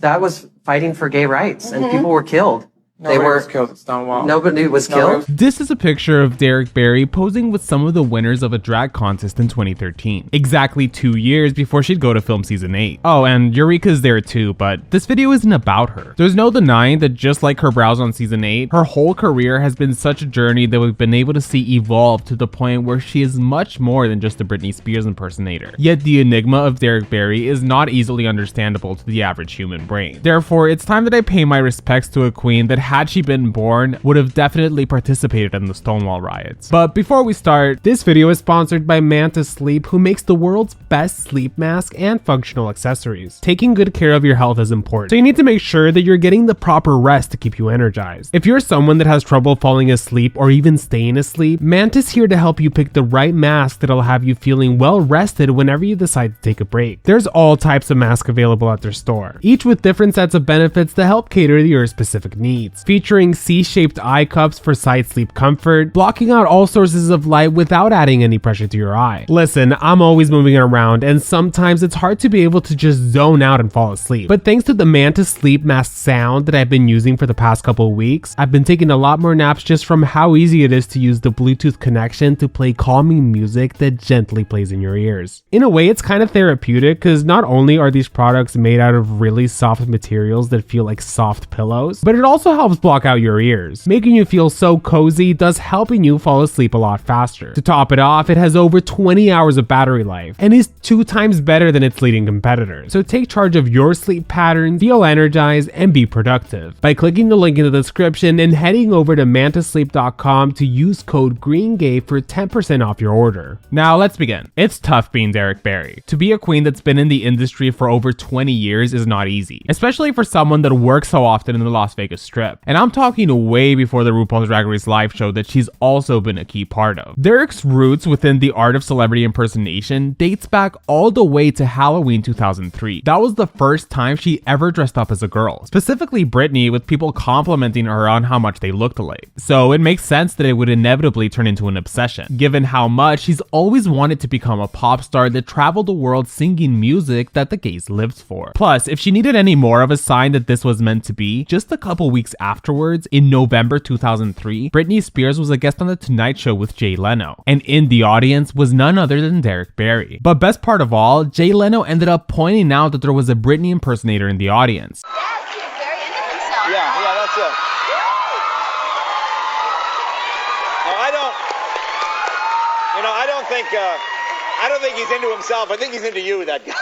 that was fighting for gay rights, and people were killed. Nobody was killed at Stonewall. Nobody was killed. This is a picture of Derrick Barry posing with some of the winners of a drag contest in 2013, exactly 2 years before she'd go to film season 8. Oh, and Eureka's there too, but this video isn't about her. There's no denying that just like her brows on season 8, her whole career has been such a journey that we've been able to see evolve to the point where she is much more than just a Britney Spears impersonator. Yet the enigma of Derrick Barry is not easily understandable to the average human brain. Therefore, it's time that I pay my respects to a queen that, had she been born, would have definitely participated in the Stonewall riots. But before we start, this video is sponsored by Manta Sleep, who makes the world's best sleep mask and functional accessories. Taking good care of your health is important, so you need to make sure that you're getting the proper rest to keep you energized. If you're someone that has trouble falling asleep or even staying asleep, Manta's here to help you pick the right mask that'll have you feeling well rested whenever you decide to take a break. There's all types of masks available at their store, each with different sets of benefits to help cater to your specific needs, featuring C-shaped eye cups for side sleep comfort, blocking out all sources of light without adding any pressure to your eye. Listen, I'm always moving around, and sometimes it's hard to be able to just zone out and fall asleep. But thanks to the Manta Sleep Mask sound that I've been using for the past couple of weeks, I've been taking a lot more naps just from how easy it is to use the Bluetooth connection to play calming music that gently plays in your ears. In a way, it's kind of therapeutic, because not only are these products made out of really soft materials that feel like soft pillows, but it also helps block out your ears, making you feel so cozy, thus helping you fall asleep a lot faster. To top it off, it has over 20 hours of battery life and is 2 times better than its leading competitors. So take charge of your sleep patterns, feel energized, and be productive by clicking the link in the description and heading over to mantasleep.com to use code GREENGAY for 10% off your order. Now let's begin. It's tough being Derrick Barry. To be a queen that's been in the industry for over 20 years is not easy, especially for someone that works so often in the Las Vegas Strip. And I'm talking way before the RuPaul's Drag Race live show that she's also been a key part of. Derrick's roots within the art of celebrity impersonation dates back all the way to Halloween 2003. That was the first time she ever dressed up as a girl, specifically Britney, with people complimenting her on how much they looked alike. So it makes sense that it would inevitably turn into an obsession, given how much she's always wanted to become a pop star that traveled the world singing music that the gays lived for. Plus, if she needed any more of a sign that this was meant to be, just a couple weeks afterwards, in November 2003, Britney Spears was a guest on The Tonight Show with Jay Leno, and in the audience was none other than Derrick Barry. But best part of all, Jay Leno ended up pointing out that there was a Britney impersonator in the audience. Yes, he was very into himself. Yeah, that's it. No, I don't think he's into himself. I think he's into you, that guy.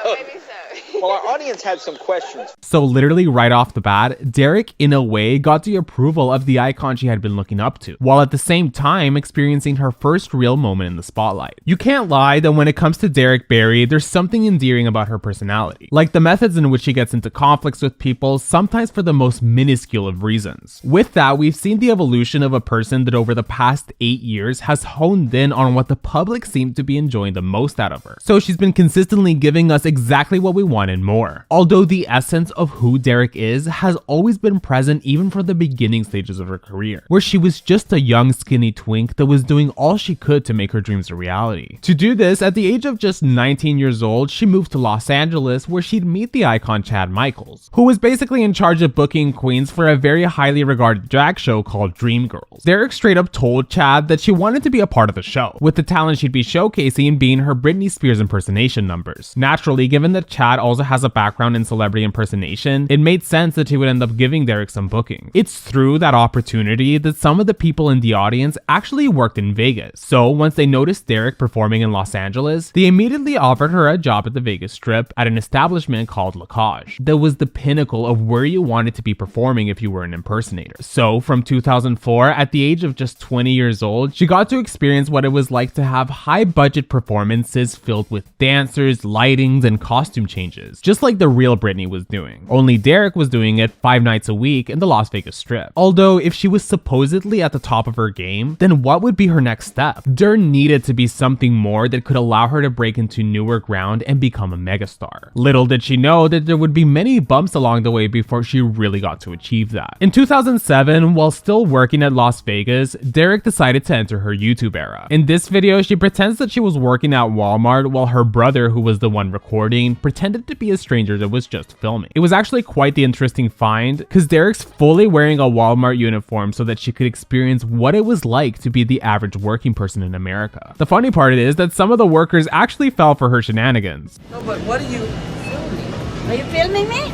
Maybe so. Well, our audience had some questions. So literally right off the bat, Derrick, in a way, got the approval of the icon she had been looking up to, while at the same time experiencing her first real moment in the spotlight. You can't lie that when it comes to Derrick Barry, there's something endearing about her personality, like the methods in which she gets into conflicts with people, sometimes for the most minuscule of reasons. With that, we've seen the evolution of a person that over the past 8 years has honed in on what the public seemed to be enjoying the most out of her. So she's been consistently giving us exactly what we want and more. Although the essence of who Derrick is has always been present even from the beginning stages of her career, where she was just a young skinny twink that was doing all she could to make her dreams a reality. To do this, at the age of just 19 years old, she moved to Los Angeles, where she'd meet the icon Chad Michaels, who was basically in charge of booking queens for a very highly regarded drag show called Dreamgirls. Derrick straight up told Chad that she wanted to be a part of the show, with the talent she'd be showcasing being her Britney Spears impersonation numbers. Naturally, given that Chad also has a background in celebrity impersonation, it made sense that he would end up giving Derrick some bookings. It's through that opportunity that some of the people in the audience actually worked in Vegas. So once they noticed Derrick performing in Los Angeles, they immediately offered her a job at the Vegas Strip at an establishment called La Cage. That was the pinnacle of where you wanted to be performing if you were an impersonator. So from 2004, at the age of just 20 years old, she got to experience what it was like to have high budget performances filled with dancers, lightings, and costume changes, just like the real Britney was doing. Only Derrick was doing it 5 nights a week in the Las Vegas Strip. Although if she was supposedly at the top of her game, then what would be her next step? There needed to be something more that could allow her to break into newer ground and become a megastar. Little did she know that there would be many bumps along the way before she really got to achieve that. In 2007, while still working at Las Vegas, Derrick decided to enter her YouTube era. In this video, she pretends that she was working at Walmart while her brother, who was the one recording, pretended pretended to be a stranger that was just filming. It was actually quite the interesting find, because Derrick's fully wearing a Walmart uniform so that she could experience what it was like to be the average working person in America. The funny part is that some of the workers actually fell for her shenanigans. No, but what are you filming? Are you filming me?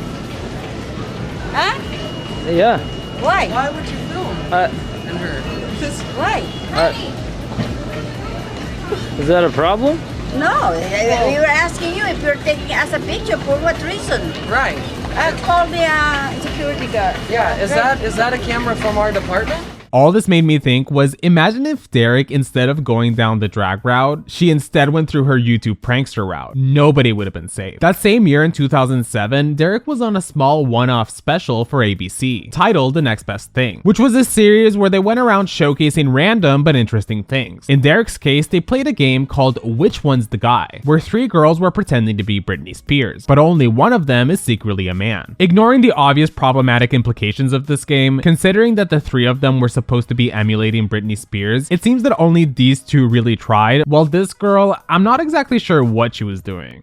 Huh? Yeah. Why? Why would you film? And her? Why? Is that a problem? No, we were asking you if you're taking us a picture. For what reason? Right. Call the security guard. Yeah, is that a camera from our department? All this made me think was, imagine if Derrick, instead of going down the drag route, she instead went through her YouTube prankster route. Nobody would have been safe. That same year in 2007, Derrick was on a small one-off special for ABC, titled The Next Best Thing, which was a series where they went around showcasing random but interesting things. In Derrick's case, they played a game called Which One's the Guy, where 3 girls were pretending to be Britney Spears, but only one of them is secretly a man. Ignoring the obvious problematic implications of this game, considering that the 3 of them were supposed to be emulating Britney Spears, it seems that only these 2 really tried, while this girl, I'm not exactly sure what she was doing.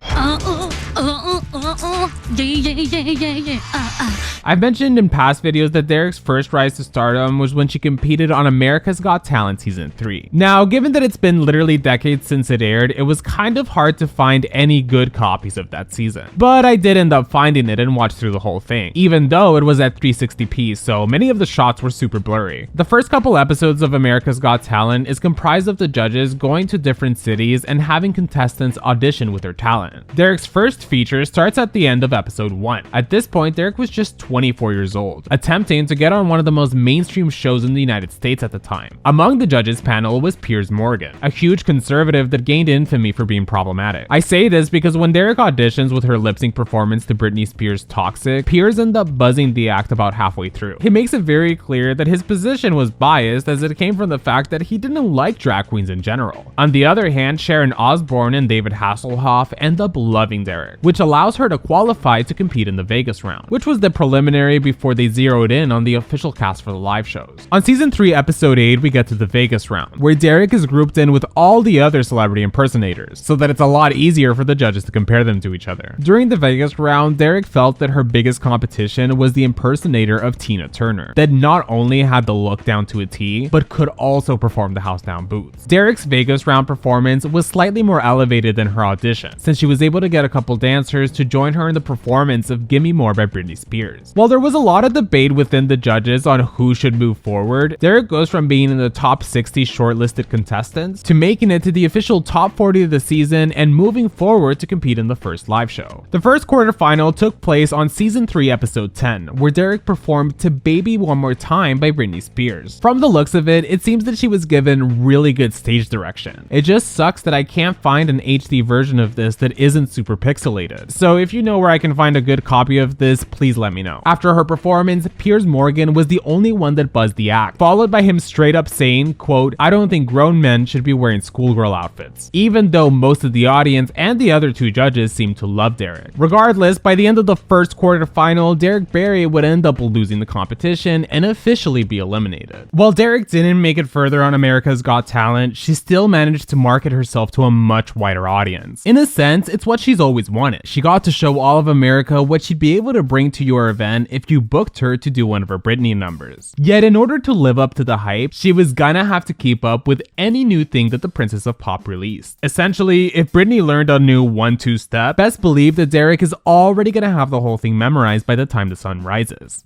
I've mentioned in past videos that Derrick's first rise to stardom was when she competed on America's Got Talent Season 3. Now, given that it's been literally decades since it aired, it was kind of hard to find any good copies of that season. But I did end up finding it and watched through the whole thing, even though it was at 360p, so many of the shots were super blurry. The first couple episodes of America's Got Talent is comprised of the judges going to different cities and having contestants audition with their talent. Derrick's first feature starts at the end of episode 1. At this point, Derrick was just 24 years old, attempting to get on one of the most mainstream shows in the United States at the time. Among the judges panel was Piers Morgan, a huge conservative that gained infamy for being problematic. I say this because when Derrick auditions with her lip sync performance to Britney Spears' Toxic, Piers ends up buzzing the act about halfway through. He makes it very clear that his position was biased, as it came from the fact that he didn't like drag queens in general. On the other hand, Sharon Osbourne and David Hasselhoff end up loving Derrick, which allows her to qualify to compete in the Vegas round, which was the preliminary before they zeroed in on the official cast for the live shows. On season 3 episode 8, we get to the Vegas round, where Derrick is grouped in with all the other celebrity impersonators, so that it's a lot easier for the judges to compare them to each other. During the Vegas round, Derrick felt that her biggest competition was the impersonator of Tina Turner, that not only had the look down to a T, but could also perform the house down boots. Derrick's Vegas round performance was slightly more elevated than her audition, since she was able to get a couple dancers to join her in the performance of Gimme More by Britney Spears. While there was a lot of debate within the judges on who should move forward, Derrick goes from being in the top 60 shortlisted contestants to making it to the official top 40 of the season and moving forward to compete in the first live show. The first quarterfinal took place on season 3 episode 10, where Derrick performed to Baby One More Time by Britney Spears. From the looks of it, it seems that she was given really good stage direction. It just sucks that I can't find an HD version of this that isn't super pixelated. So if you know where I can find a good copy of this, please let me know. After her performance, Piers Morgan was the only one that buzzed the act, followed by him straight up saying, quote, "I don't think grown men should be wearing schoolgirl outfits," even though most of the audience and the other 2 judges seemed to love Derrick. Regardless, by the end of the first quarterfinal, Derrick Barry would end up losing the competition and officially be eliminated. While Derrick didn't make it further on America's Got Talent, she still managed to market herself to a much wider audience. In a sense, it's what she's always wanted. She got to show all of America what she'd be able to bring to your event if you booked her to do one of her Britney numbers. Yet in order to live up to the hype, she was gonna have to keep up with any new thing that the Princess of Pop released. Essentially, if Britney learned a new 1-2 step, best believe that Derrick is already gonna have the whole thing memorized by the time the sun rises.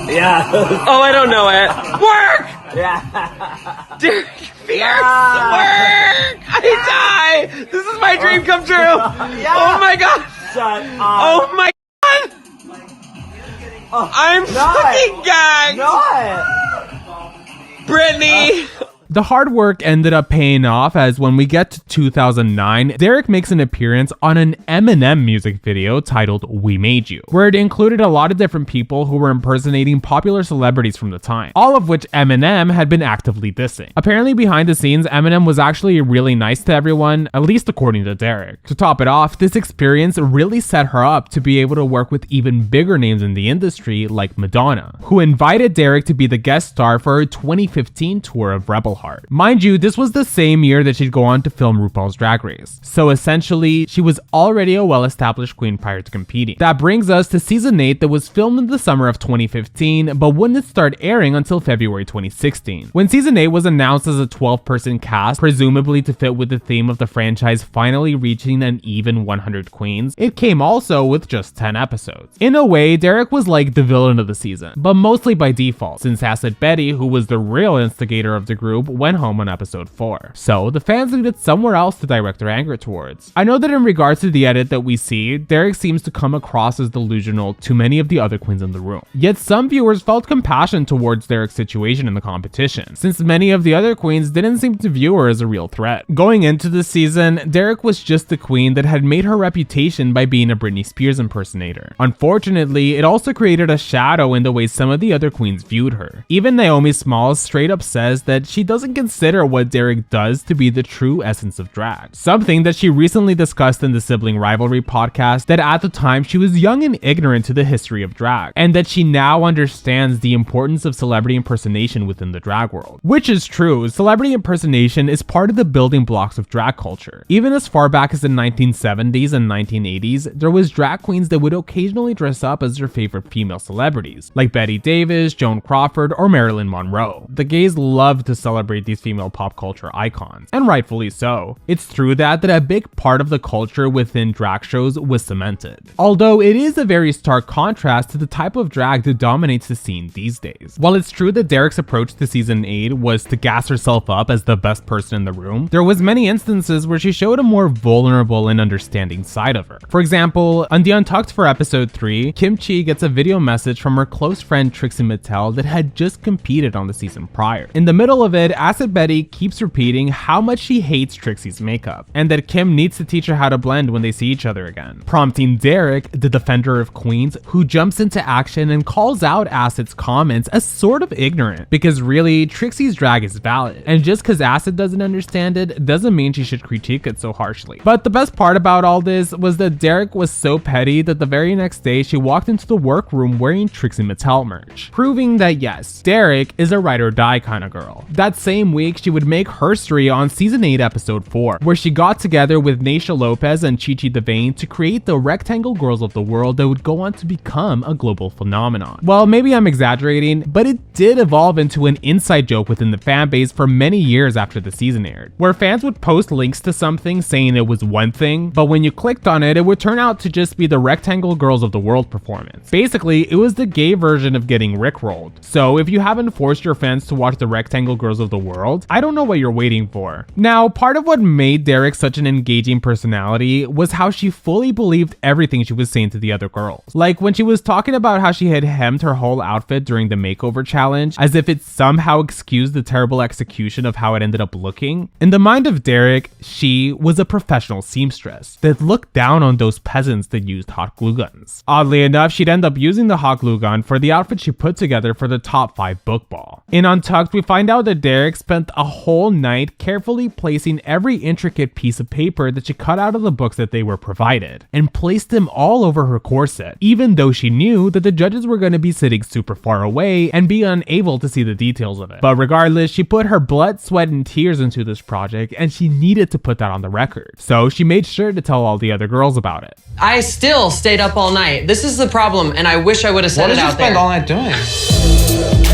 Yeah. Oh, I don't know it. Work! Yeah. Derrick Fierce! Work! I die! This is my dream come true! Oh my god! Shut up. Oh my god! I'm fucking gagged! Brittany! The hard work ended up paying off, as when we get to 2009, Derrick makes an appearance on an Eminem music video titled We Made You, where it included a lot of different people who were impersonating popular celebrities from the time, all of which Eminem had been actively dissing. Apparently behind the scenes, Eminem was actually really nice to everyone, at least according to Derrick. To top it off, this experience really set her up to be able to work with even bigger names in the industry like Madonna, who invited Derrick to be the guest star for her 2015 tour of Rebel hard. Mind you, this was the same year that she'd go on to film RuPaul's Drag Race. So essentially, she was already a well-established queen prior to competing. That brings us to season 8 that was filmed in the summer of 2015, but wouldn't start airing until February 2016. When season 8 was announced as a 12-person cast, presumably to fit with the theme of the franchise finally reaching an even 100 queens, it came also with just 10 episodes. In a way, Derrick was like the villain of the season, but mostly by default, since Acid Betty, who was the real instigator of the group, went home on episode 4. So the fans needed somewhere else to direct their anger towards. I know that in regards to the edit that we see, Derrick seems to come across as delusional to many of the other queens in the room. Yet some viewers felt compassion towards Derrick's situation in the competition, since many of the other queens didn't seem to view her as a real threat. Going into this season, Derrick was just the queen that had made her reputation by being a Britney Spears impersonator. Unfortunately, it also created a shadow in the way some of the other queens viewed her. Even Naomi Smalls straight up says that she doesn't consider what Derrick does to be the true essence of drag. Something that she recently discussed in the Sibling Rivalry podcast, that at the time she was young and ignorant to the history of drag, and that she now understands the importance of celebrity impersonation within the drag world. Which is true, celebrity impersonation is part of the building blocks of drag culture. Even as far back as the 1970s and 1980s, there was drag queens that would occasionally dress up as their favorite female celebrities, like Bette Davis, Joan Crawford, or Marilyn Monroe. The gays loved to celebrate these female pop culture icons, and rightfully so. It's through that a big part of the culture within drag shows was cemented. Although it is a very stark contrast to the type of drag that dominates the scene these days. While it's true that Derrick's approach to season 8 was to gas herself up as the best person in the room, there was many instances where she showed a more vulnerable and understanding side of her. For example, on the Untucked for episode 3, Kim Chi gets a video message from her close friend Trixie Mattel that had just competed on the season prior. In the middle of it, Acid Betty keeps repeating how much she hates Trixie's makeup, and that Kim needs to teach her how to blend when they see each other again, prompting Derrick, the defender of queens, who jumps into action and calls out Acid's comments as sort of ignorant, because really, Trixie's drag is valid, and just because Acid doesn't understand it doesn't mean she should critique it so harshly. But the best part about all this was that Derrick was so petty that the very next day she walked into the workroom wearing Trixie Mattel merch, proving that yes, Derrick is a ride or die kind of girl. That same week, she would make herstory on season 8 episode 4, where she got together with Naysha Lopez and Chi Chi DeVayne to create the Rectangle Girls of the world that would go on to become a global phenomenon. Well, maybe I'm exaggerating, but it did evolve into an inside joke within the fanbase for many years after the season aired, where fans would post links to something saying it was one thing, but when you clicked on it, it would turn out to just be the Rectangle Girls of the World performance. Basically, it was the gay version of getting rickrolled. So if you haven't forced your fans to watch the Rectangle Girls of the World, I don't know what you're waiting for. Now, part of what made Derrick such an engaging personality was how she fully believed everything she was saying to the other girls. Like when she was talking about how she had hemmed her whole outfit during the makeover challenge, as if it somehow excused the terrible execution of how it ended up looking. In the mind of Derrick, she was a professional seamstress that looked down on those peasants that used hot glue guns. Oddly enough, she'd end up using the hot glue gun for the outfit she put together for the top 5 book ball. In Untucked, we find out that Derrick spent a whole night carefully placing every intricate piece of paper that she cut out of the books that they were provided, and placed them all over her corset, even though she knew that the judges were going to be sitting super far away and be unable to see the details of it. But regardless, she put her blood, sweat, and tears into this project, and she needed to put that on the record. So she made sure to tell all the other girls about it. I still stayed up all night. This is the problem, and I wish I would have said it out there. What did you spend all night doing?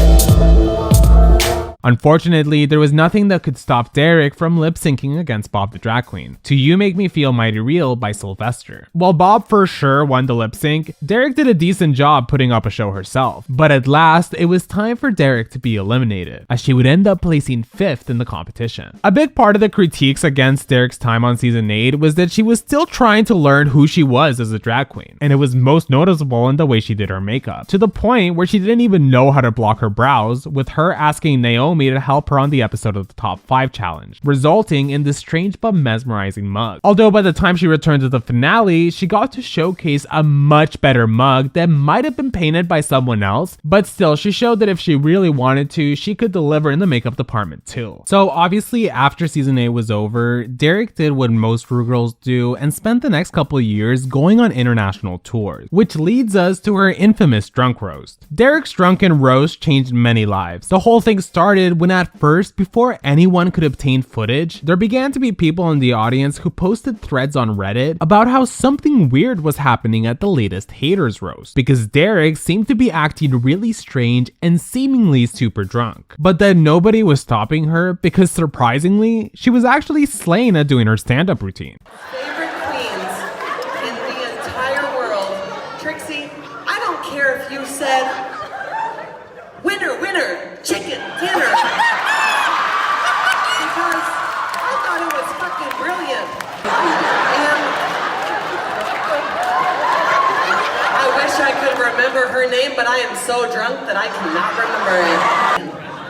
Unfortunately, there was nothing that could stop Derrick from lip-syncing against Bob the Drag Queen to You Make Me Feel Mighty Real by Sylvester. While Bob for sure won the lip-sync, Derrick did a decent job putting up a show herself. But at last, it was time for Derrick to be eliminated, as she would end up placing 5th in the competition. A big part of the critiques against Derrick's time on season 8 was that she was still trying to learn who she was as a drag queen, and it was most noticeable in the way she did her makeup, to the point where she didn't even know how to block her brows, with her asking Naomi to help her on the episode of the Top 5 challenge, resulting in this strange but mesmerizing mug. Although by the time she returned to the finale, she got to showcase a much better mug that might have been painted by someone else, but still she showed that if she really wanted to, she could deliver in the makeup department too. So obviously after season 8 was over, Derrick did what most Ru girls do and spent the next couple of years going on international tours, which leads us to her infamous drunk roast. Derrick's drunken roast changed many lives. The whole thing started started when at first, before anyone could obtain footage, there began to be people in the audience who posted threads on Reddit about how something weird was happening at the latest haters roast, because Derrick seemed to be acting really strange and seemingly super drunk. But then nobody was stopping her because surprisingly, she was actually slaying at doing her stand-up routine. Favorite queens in the entire world. Trixie, I don't care if you said, winner, winner, chicken dinner. Because I thought it was fucking brilliant. And I wish I could remember her name, but I am so drunk that I cannot remember it.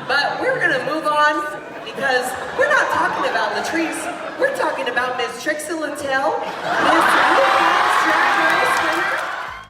But we're gonna move on because we're not talking about Latrice. We're talking about Miss Trixie Littell, Miss RuPaul's Drag Race winner.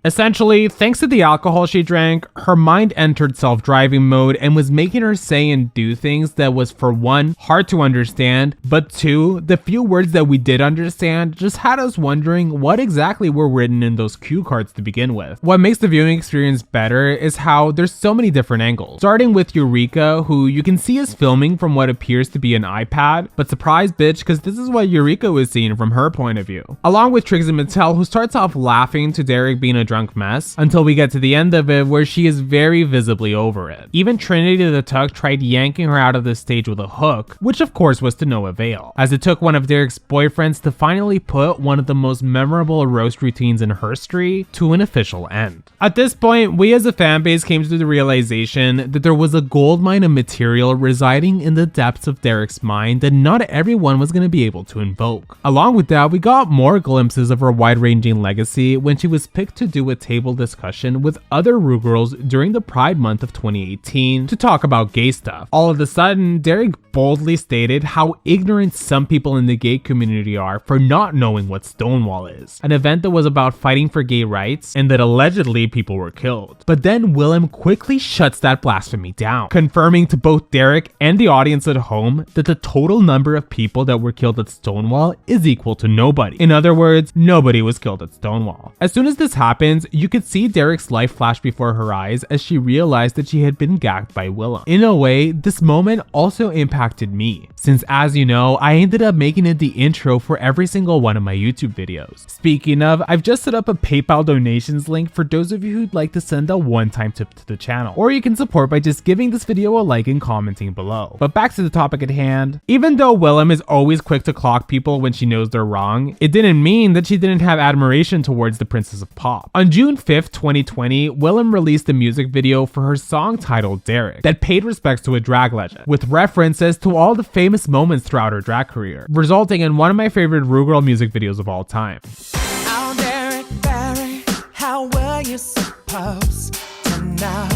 Essentially, thanks to the alcohol she drank, her mind entered self-driving mode and was making her say and do things that was, for one, hard to understand, but two, the few words that we did understand just had us wondering what exactly were written in those cue cards to begin with. What makes the viewing experience better is how there's so many different angles, starting with Eureka, who you can see is filming from what appears to be an iPad, but surprise bitch, because this is what Eureka was seeing from her point of view. Along with Trixie Mattel, who starts off laughing to Derrick being a drunk mess, until we get to the end of it where she is very visibly over it. Even Trinity the Tuck tried yanking her out of the stage with a hook, which of course was to no avail, as it took one of Derrick's boyfriends to finally put one of the most memorable roast routines in history to an official end. At this point, we as a fan base came to the realization that there was a goldmine of material residing in the depths of Derrick's mind that not everyone was going to be able to invoke. Along with that, we got more glimpses of her wide-ranging legacy when she was picked to do a table discussion with other Ru girls during the Pride Month of 2018 to talk about gay stuff. All of a sudden, Derrick boldly stated how ignorant some people in the gay community are for not knowing what Stonewall is, an event that was about fighting for gay rights and that allegedly people were killed. But then Willem quickly shuts that blasphemy down, confirming to both Derrick and the audience at home that the total number of people that were killed at Stonewall is equal to nobody. In other words, nobody was killed at Stonewall. As soon as this happens, you could see Derrick's life flash before her eyes as she realized that she had been gagged by Willem. In a way, this moment also impacted me, since as you know, I ended up making it the intro for every single one of my YouTube videos. Speaking of, I've just set up a PayPal donations link for those of you who'd like to send a one-time tip to the channel, or you can support by just giving this video a like and commenting below. But back to the topic at hand. Even though Willem is always quick to clock people when she knows they're wrong, it didn't mean that she didn't have admiration towards the Princess of Pop. On June 5th, 2020, Willem released a music video for her song titled Derrick that paid respects to a drag legend, with references to all the famous moments throughout her drag career, resulting in one of my favorite Ru Girl music videos of all time. Oh, Derrick Barry, how were you supposed to know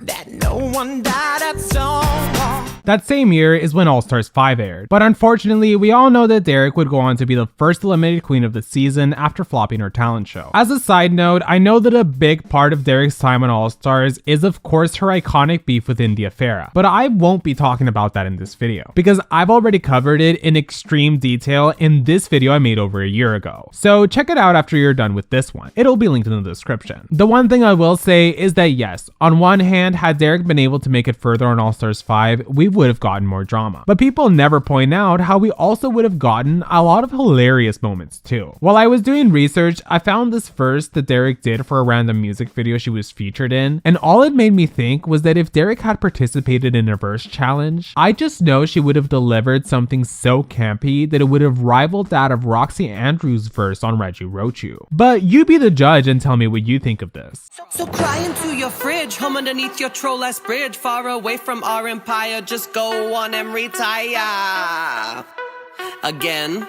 that no one died at Stonewall? That same year is when All Stars 5 aired, but unfortunately, we all know that Derrick would go on to be the first eliminated queen of the season after flopping her talent show. As a side note, I know that a big part of Derrick's time on All Stars is of course her iconic beef with India Ferrah, but I won't be talking about that in this video, because I've already covered it in extreme detail in this video I made over a year ago. So check it out after you're done with this one. It'll be linked in the description. The one thing I will say is that yes, on one hand, had Derrick been able to make it further on All Stars 5, we would have gotten more drama. But people never point out how we also would have gotten a lot of hilarious moments too. While I was doing research, I found this verse that Derrick did for a random music video she was featured in, and all it made me think was that if Derrick had participated in a verse challenge, I just know she would have delivered something so campy that it would have rivaled that of Roxy Andrews' verse on Reggie Wrote You. But you be the judge and tell me what you think of this. So cry into your fridge, home underneath your troll-ass bridge, far away from our empire, just go on and retire again.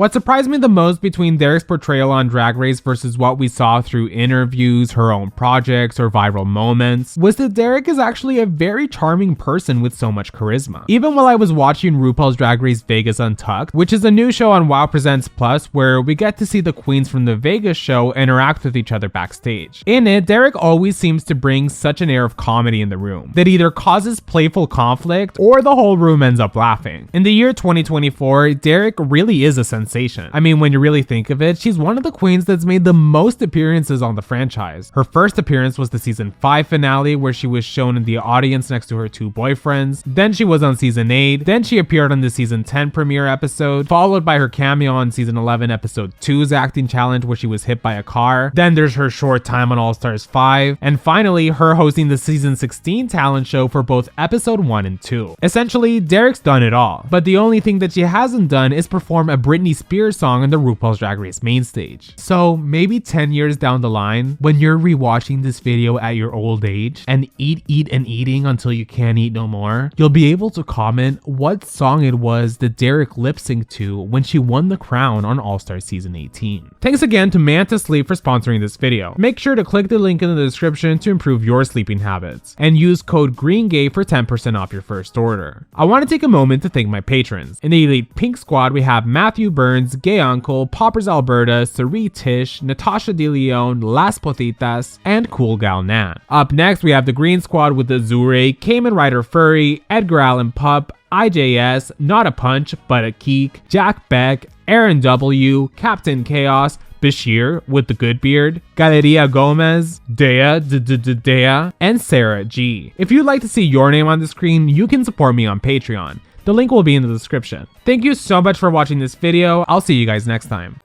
What surprised me the most between Derrick's portrayal on Drag Race versus what we saw through interviews, her own projects, or viral moments was that Derrick is actually a very charming person with so much charisma. Even while I was watching RuPaul's Drag Race Vegas Untucked, which is a new show on WoW Presents Plus where we get to see the queens from the Vegas show interact with each other backstage. In it, Derrick always seems to bring such an air of comedy in the room that either causes playful conflict or the whole room ends up laughing. In the year 2024, Derrick really is a sensation. I mean, when you really think of it, she's one of the queens that's made the most appearances on the franchise. Her first appearance was the season 5 finale where she was shown in the audience next to her 2 boyfriends. Then she was on season 8. Then she appeared on the season 10 premiere episode, followed by her cameo on season 11 episode 2's acting challenge where she was hit by a car. Then there's her short time on All Stars 5. And finally, her hosting the season 16 talent show for both episode 1 and 2. Essentially, Derrick's done it all. But the only thing that she hasn't done is perform a Britney Spears song on the RuPaul's Drag Race main stage. So maybe 10 years down the line, when you're rewatching this video at your old age and eating until you can't eat no more, you'll be able to comment what song it was that Derrick lip-synced to when she won the crown on All Stars season 18. Thanks again to Manta Sleep for sponsoring this video. Make sure to click the link in the description to improve your sleeping habits and use code GREENGAY for 10% off your first order. I want to take a moment to thank my patrons. In the Elite Pink Squad, we have Matthew Burns, Gay Uncle, Poppers Alberta, Sari Tish, Natasha De Leon, Las Potitas, and Cool Gal Nan. Up next, we have the Green Squad with Azure, Cayman Rider Furry, Edgar Allan Pup, IJS, Not a Punch, but a Keek, Jack Beck, Aaron W, Captain Chaos, Bashir with the good beard, Galeria Gomez, Dea, and Sarah G. If you'd like to see your name on the screen, you can support me on Patreon. The link will be in the description. Thank you so much for watching this video. I'll see you guys next time.